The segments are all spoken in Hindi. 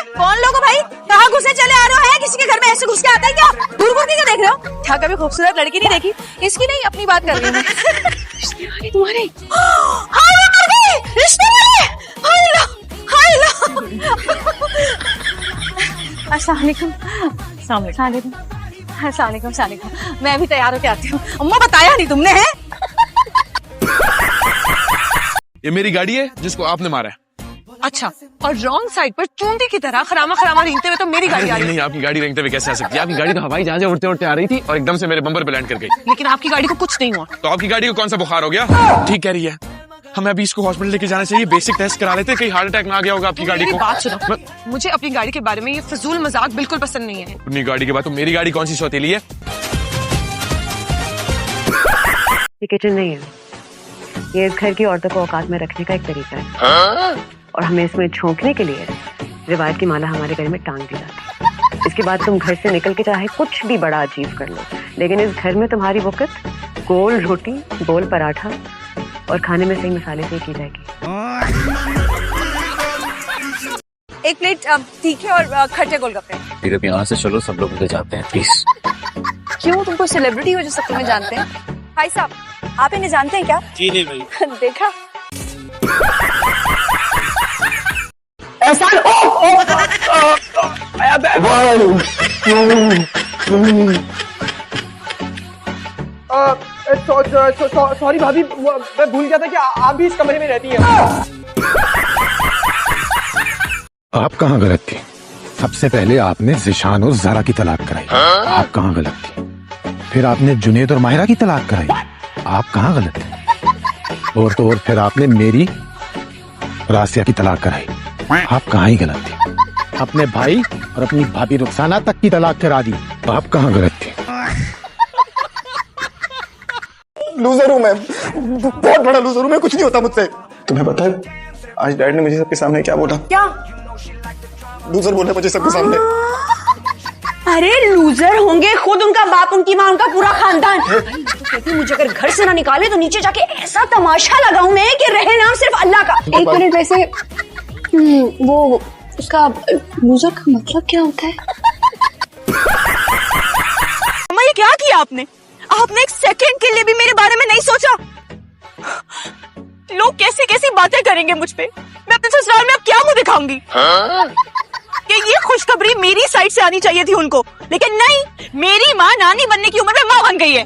कौन लोग हो भाई? कहाँ घुसे चले आ रहे हो? किसी के घर में ऐसे घुस के आता है क्या? दूर घूर के क्या देख रहे हो? क्या कभी खूबसूरत लड़की नहीं देखी? इसकी नहीं, अपनी बात कर रही हूँ। रिश्ते वाले तुम्हारे? हाँ ये कर गई रिश्ते वाले। हाय ला, हाय ला। अस्सलाम वालेकुम। अस्सलाम वालेकुम। अस्सलाम वालेकुम, अस्सलाम वालेकुम। मैं भी तैयार होके आती हूँ। अम्मा बताया नहीं तुमने है? ये मेरी गाड़ी है जिसको आपने मारा है। अच्छा, और रॉन्ग साइड पर चूंटी की तरह खरामा खरामा रेंगते हुए तो मेरी गाड़ी आ रही है। नहीं, आपकी गाड़ी रेंगते हुए कैसे आ सकती है? आपकी गाड़ी तो हवाई जहाज उड़ते उड़ते आ रही थी और एकदम से मेरे बम्पर पे लैंड कर गई। लेकिन आपकी गाड़ी को कुछ नहीं हुआ। तो आपकी गाड़ी को कौन सा बुखार हो गया? ठीक कह रही है। हमें अभी इसको हॉस्पिटल लेके जाना चाहिए, बेसिक टेस्ट करा लेते, कहीं हार्ट अटैक ना आ गया होगा आपकी गाड़ी को। बात सुनो, मुझे अपनी गाड़ी के बारे में ये फजूल मजाक बिल्कुल पसंद नहीं है। अपनी गाड़ी के बाद तो मेरी गाड़ी कौन सी सौतेली है? ये किचन नहीं है, ये इस घर की औरतों को औकात में रखने का एक तरीका है। और हमें इसमें झोंकने के लिए रिवायत की माला हमारे घर में टांग दी जाती है। इसके बाद तुम घर से निकल के चाहे कुछ भी बड़ा अचीव कर लो, लेकिन इस घर में तुम्हारी वक़्त गोल रोटी, गोल पराठा और खाने में सही मसाले से की जाएगी। एक प्लेट तीखे और खट्टे गोलगप्पे। फिर अब यहाँ से चलो, सब लोग उधर जाते हैं प्लीज। क्यों, तुम कोई सेलिब्रिटी हो जो सब तुम्हें जानते हैं? भाई साहब, आप इन्हें जानते हैं क्या? जी नहीं भाई। देखा सॉरी भाभी, मैं भूल गया था कि आप भी इस कमरे में रहती हैं। आप कहाँ गलत थी? सबसे पहले आपने ज़िशान और ज़रा की तलाक कराई। आप कहाँ गलत थी? फिर आपने जुनेद और माहिरा की तलाक कराई। आप कहाँ गलत थे? और तो और फिर आपने मेरी रासिया की तलाक कराई। आप कहाँ ही गलत थी? अपने भाई और अपनी भाभी रुखसाना तक की तलाक करा दी। आप कहाँ गलत थी? लूजर हूँ मैं, बहुत बड़ा लूजर हूँ मैं, कुछ नहीं होता मुझसे। तुम्हें पता है आज डैड ने मुझे सबके सामने क्या बोला? क्या? लूजर बोला मुझे सबके सामने। अरे लूजर होंगे खुद उनका बाप, उनकी माँ, उनका पूरा खानदान। तो कहती मुझे अगर घर से ना निकाले तो नीचे जाके ऐसा तमाशा लगाऊं मैं कि रहे नाम सिर्फ अल्लाह का। एक मिनट, वैसे वो उसका लूजर का मतलब क्या होता है? अम्मा ये क्या किया आपने? आपने एक सेकंड के लिए भी मेरे बारे में नहीं सोचा? लोग कैसी कैसी बातें करेंगे मुझ पे। मैं अपने ससुराल में अब क्या मुंह दिखाऊंगी? कि ये खुशखबरी मेरी साइड से आनी चाहिए थी उनको, लेकिन नहीं, मेरी माँ नानी बनने की उम्र में माँ बन गई है।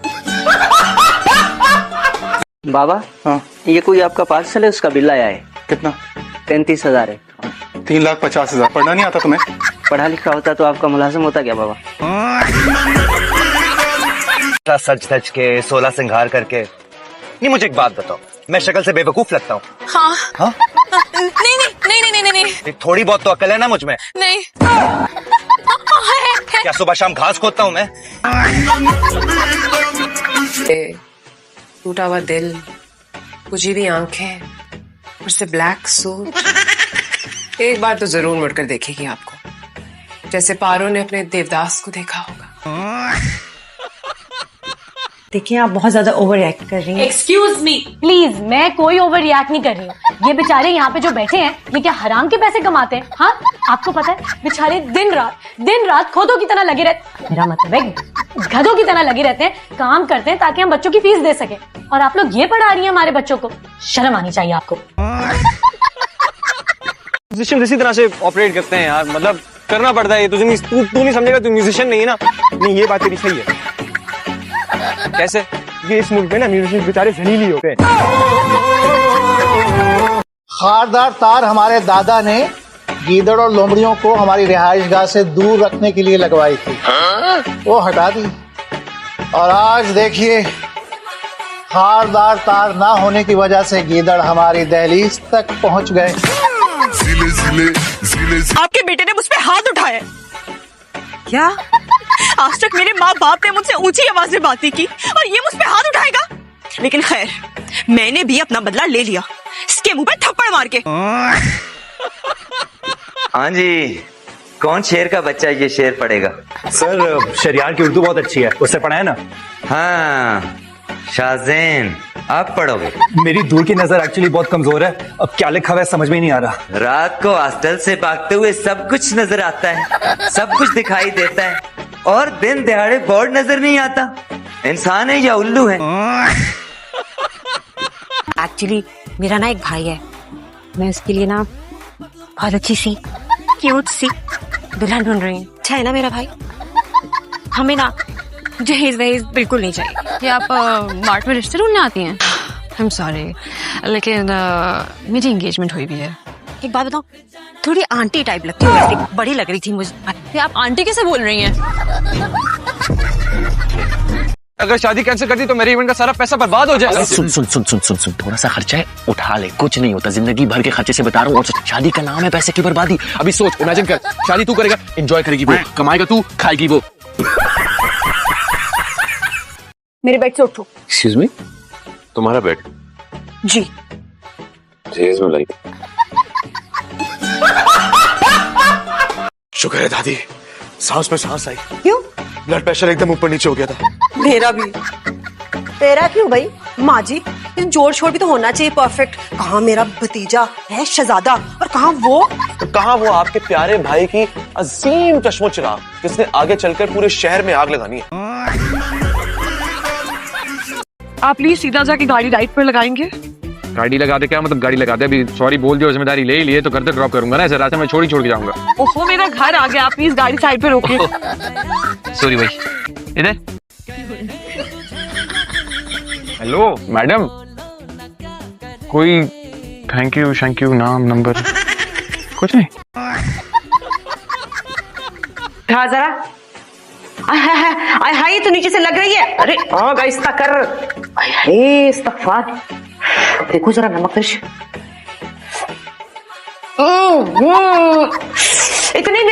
बाबा, हाँ ये कोई आपका पार्सल है, उसका बिल आया है। कितना? 33,000 है। 3,50,000। पढ़ना नहीं आता तुम्हें? पढ़ा लिखा होता तो आपका मुलाजिम होता क्या बाबा? सच सच के 16 सिंगार करके। नहीं, मुझे एक बात बताओ, मैं शक्ल से बेवकूफ लगता हूँ? हाँ। हाँ? नहीं नहीं नहीं नहीं नहीं नहीं नहीं, थोड़ी बहुत तो अकल है ना मुझ में। नहीं। क्या सुबह शाम घास खोदता हूँ मैं? टूटा हुआ दिल, बुझी हुई आंखें, उससे ब्लैक सूट। एक बार तो जरूर मुड़कर देखेगी आपको, जैसे पारो ने अपने देवदास को देखा होगा। देखिए आप बहुत ज्यादा ओवर रिएक्ट कर रही हैं। एक्सक्यूज मी प्लीज, मैं कोई ओवर रिएक्ट नहीं कर रही हूँ। ये बेचारे यहाँ पे जो बैठे हैं, ये क्या हराम के पैसे कमाते हैं? हाँ, आपको पता है बेचारे दिन रात खोदों की तरह लगे रहते, मेरा मतलब है गधों की तरह लगे रहते हैं, काम करते हैं ताकि हम बच्चों की फीस दे सके, और आप लोग ये पढ़ा रही हैं हमारे बच्चों को। शर्म आनी चाहिए आपको। म्यूजिशियन इसी तरह से ऑपरेट करते हैं यार, मतलब करना पड़ता है। ये तू नहीं समझेगा, तू म्यूजिशियन नहीं है ना। नहीं, ये बात तेरी सही है। कैसे? ये इस मुल्क में ना म्यूजिशियन बेचारे जलीली होते हैं। खारदार तार हमारे दादा ने गीदड़ और लोमड़ियों को हमारी रिहाइश गाह से दूर रखने के लिए लगवाई थी, वो हटा दी। और आज देखिए, खारदार तार ना होने की वजह से गीदड़ हमारी दहलीज तक पहुंच गए। आपके बेटे ने मुझ पे हाथ उठाया। क्या? आज तक मेरे माँ बाप ने मुझसे ऊंची आवाज में बातें की और ये मुझ पे हाथ उठाएगा? लेकिन खैर, मैंने भी अपना बदला ले लिया, इसके मुंह पे थप्पड़ मार के। हाँ जी, कौन शेर का बच्चा ये शेर पढ़ेगा? सर, शरियार की उर्दू बहुत अच्छी है, उससे पढ़ा है ना? हाँ, शाहजेन। आप पढ़ोगे? मेरी दूर की नजर एक्चुअली बहुत कमजोर है, अब क्या लिखा हुआ है समझ में ही नहीं आ रहा। रात को हॉस्टल से भागते हुए सब कुछ नजर आता है, सब कुछ दिखाई देता है, और दिन दहाड़े बोर्ड नजर नहीं आता। इंसान है या उल्लू है? एक्चुअली मेरा ना एक भाई है, मैं उसके लिए ना बहुत अच्छी सी क्यूट सी दुल्हन ढूंढ रही हूँ। अच्छा है ना मेरा भाई? हमें ना जहेज वहेज बिल्कुल नहीं चाहिए। ये आप मार्ट में रिश्ते ढूंढने आती हैं? आई एम सॉरी, लेकिन मेरी एंगेजमेंट हुई भी है। एक बात बताओ, थोड़ी आंटी टाइप लगती है, बड़ी लग रही थी मुझे। ये आप आंटी कैसे बोल रही हैं? अगर शादी कैंसिल कर दी तो मेरे इवेंट का सारा पैसा बर्बाद हो जाएगा। सुन सुन सुन सुन सुन सुन, थोड़ा सा खर्चा है, उठा ले, कुछ नहीं होता, जिंदगी भर के खर्चे से बता रहा हूँ। और शादी का नाम है पैसे की बर्बादी। अभी सोच, इमेजिन कर, शादी तू करेगा, एंजॉय करेगी वो, कमाएगा तू, खाएगी वो। मेरे बेड से उठो। एक्सक्यूज मी, तुम्हारा बेड? जी जेज में लाई। शुक्र है दादी, सांस में सांस आई। क्यों? ब्लड प्रेशर एकदम ऊपर नीचे हो गया था। मेरा भी। तेरा क्यों भाई? माँ जी, इस जोड़ शोर भी तो होना चाहिए परफेक्ट। कहाँ मेरा भतीजा है शहजादा, और कहाँ वो? तो कहाँ वो आपके प्यारे भाई की अजीम चश्मो चिराग, जिसने आगे चलकर पूरे शहर में आग लगानी है। आप प्लीज सीधा जाके गाड़ी राइट पर लगाएंगे? गाड़ी लगा दे? क्या मतलब गाड़ी लगा दे? अभी सॉरी बोल दियो, जिम्मेदारी ले ही लिए तो घर तक ड्रॉप करूंगा ना, ऐसे रास्ते में छोड़ के जाऊंगा। ओहो, मेरा घर आ गया, आप प्लीज गाड़ी साइड पे रोकिए। सॉरी भाई। इधर। हेलो मैडम, कोई थैंक यू नाम नंबर कुछ नहीं? हाँ जरा। हाय तो नीचे से लग रही है। अरे हाँ गाइस का कर। हाय इस्तगफार। देखो जरा नमक मिर्च। इतनी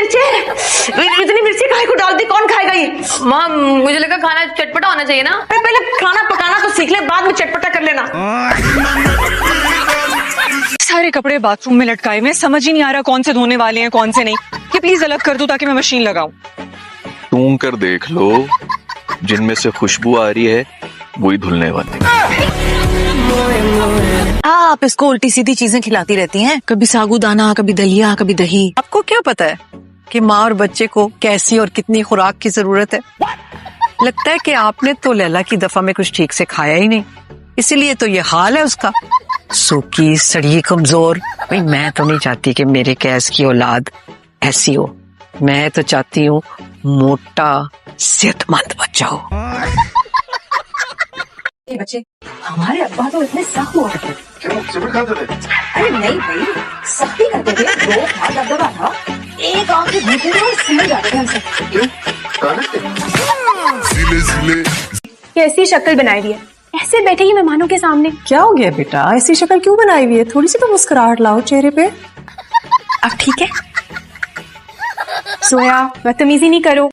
मिर्ची काहे को डाल दी? कौन खाएगा ये? माँ, मुझे लगा खाना चटपटा होना चाहिए ना। अरे पहले खाना पकाना तो सीख ले, बाद में चटपटा कर लेना। सारे कपड़े बाथरूम में लटकाए हुए, समझ ही नहीं आ रहा कौन से धोने वाले हैं कौन से नहीं। ये प्लीज अलग कर दो ताकि मैं मशीन लगाऊं। सूंघ कर देख लो, जिनमें से खुशबू आ रही है वही धुलने वाली। आप इसको उल्टी सीधी चीजें खिलाती रहती हैं, कभी साबूदाना, कभी दलिया, कभी दही। आपको क्या पता है कि माँ और बच्चे को कैसी और कितनी खुराक की जरूरत है? लगता है कि आपने तो लैला की दफा में कुछ ठीक से खाया ही नहीं, इसीलिए तो ये हाल है उसका। सूखी सड़ी कमजोर। भाई मैं तो नहीं चाहती कि मेरे कैस की औलाद ऐसी हो, मैं तो चाहती हूँ मोटा सेहतमंद बच्चा हो। बच्चे, हमारे अब्बा तो इतने सख्त हुआ करते थे। अरे नहीं भाई, सख्ती करते थे, दो हाथ दबदबा था, एक आंख से भूखे थे और समझ जाते थे हमसे। कैसी शक्ल बनाई हुई है, ऐसे बैठे ही मेहमानों के सामने। क्या हो गया बेटा, ऐसी शक्ल क्यों बनाई हुई है? थोड़ी सी तो मुस्कुराहट लाओ चेहरे पे। अब ठीक है? सोया, बदतमीजी नहीं करो।